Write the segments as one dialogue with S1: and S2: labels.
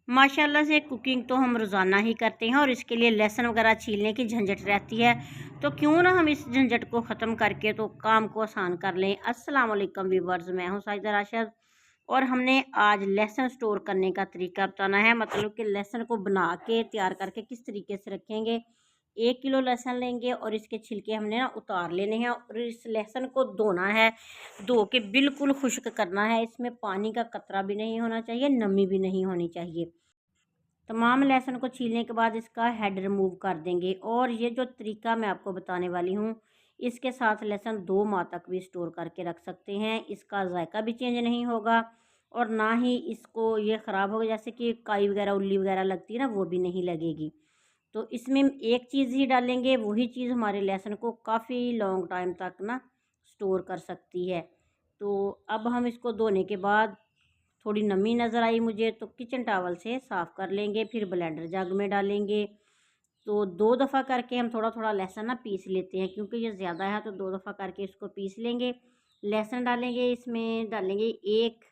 S1: माशाल्लाह से कुकिंग तो हम रोज़ाना ही करते हैं और इसके लिए लहसुन वगैरह छीलने की झंझट रहती है। तो क्यों ना हम इस झंझट को ख़त्म करके तो काम को आसान कर लें। अस्सलाम वालेकुम व्यूअर्स, मैं हूँ साजिदा राशिद और हमने आज लहसुन स्टोर करने का तरीका बताना है। मतलब कि लहसुन को बना के तैयार करके किस तरीके से रखेंगे। 1 किलो लहसुन लेंगे और इसके छिलके हमने ना उतार लेने हैं और इस लहसुन को धोना है। धो के बिल्कुल खुश्क करना है। इसमें पानी का कतरा भी नहीं होना चाहिए, नमी भी नहीं होनी चाहिए। तमाम लहसुन को छीलने के बाद इसका हेड रिमूव कर देंगे। और ये जो तरीका मैं आपको बताने वाली हूँ, इसके साथ लहसुन 2 माह तक भी स्टोर करके रख सकते हैं। इसका जायका भी चेंज नहीं होगा और ना ही इसको ये ख़राब होगा, जैसे कि काई वगैरह उल्ली वगैरह लगती है ना, वो भी नहीं लगेगी। तो इसमें एक चीज़ ही डालेंगे, वही चीज़ हमारे लहसुन को काफ़ी लॉन्ग टाइम तक ना स्टोर कर सकती है। तो अब हम इसको धोने के बाद थोड़ी नमी नज़र आई मुझे तो किचन टावल से साफ़ कर लेंगे। फिर ब्लेंडर जग में डालेंगे। तो 2 दफ़ा करके हम थोड़ा थोड़ा लहसुन ना पीस लेते हैं, क्योंकि ये ज़्यादा है तो 2 दफ़ा करके इसको पीस लेंगे। लहसुन डालेंगे, इसमें डालेंगे 1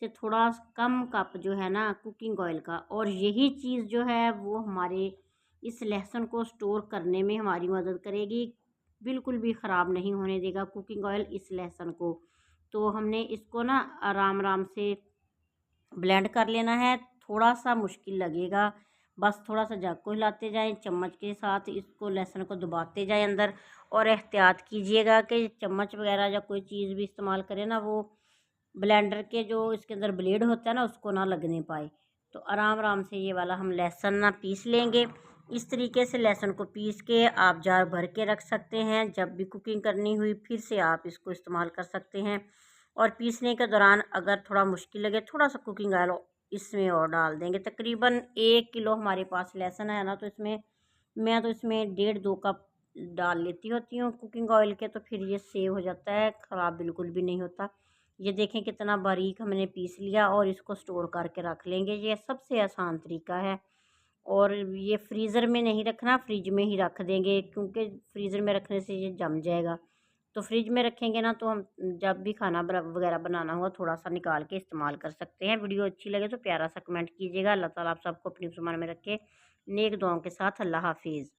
S1: से थोड़ा कम कप जो है ना कुकिंग ऑयल का। और यही चीज़ जो है वो हमारे इस लहसुन को स्टोर करने में हमारी मदद करेगी। बिल्कुल भी ख़राब नहीं होने देगा कुकिंग ऑयल इस लहसुन को। तो हमने इसको ना आराम आराम से ब्लेंड कर लेना है। थोड़ा-सा मुश्किल लगेगा, बस थोड़ा-सा जग को हिलाते जाएँ, चम्मच के साथ इसको लहसुन को दबाते जाएँ अंदर। और एहतियात कीजिएगा कि चम्मच वगैरह या कोई चीज़ भी इस्तेमाल करें ना, वो ब्लेंडर के जो इसके अंदर ब्लेड होता है ना, उसको ना लगने पाए। तो आराम-आराम से ये वाला हम लहसुन ना पीस लेंगे। इस तरीके से लहसुन को पीस के आप जार भर के रख सकते हैं। जब भी कुकिंग करनी हुई फिर से आप इसको इस्तेमाल कर सकते हैं। और पीसने के दौरान अगर थोड़ा मुश्किल लगे, थोड़ा-सा कुकिंग ऑयल इसमें और डाल देंगे। तकरीबन 1 किलो हमारे पास लहसुन है ना, तो इसमें मैं तो इसमें 1.5-2 कप डाल लेती होती हूँ कुकिंग ऑयल के। तो फिर ये सेव हो जाता है, ख़राब बिल्कुल भी नहीं होता। ये देखें कितना बारीक हमने पीस लिया और इसको स्टोर करके रख लेंगे। ये सबसे आसान तरीका है। और ये फ्रीज़र में नहीं रखना, फ्रिज में ही रख देंगे, क्योंकि फ्रीज़र में रखने से ये जम जाएगा। तो फ्रिज में रखेंगे ना, तो हम जब भी खाना वगैरह बनाना होगा थोड़ा सा निकाल के इस्तेमाल कर सकते हैं। वीडियो अच्छी लगे तो प्यारा सा कमेंट कीजिएगा। अल्लाह ताला आप सबको अपनी फ़रमान में रखे। नेक दुआओं के साथ अल्लाह हाफिज़।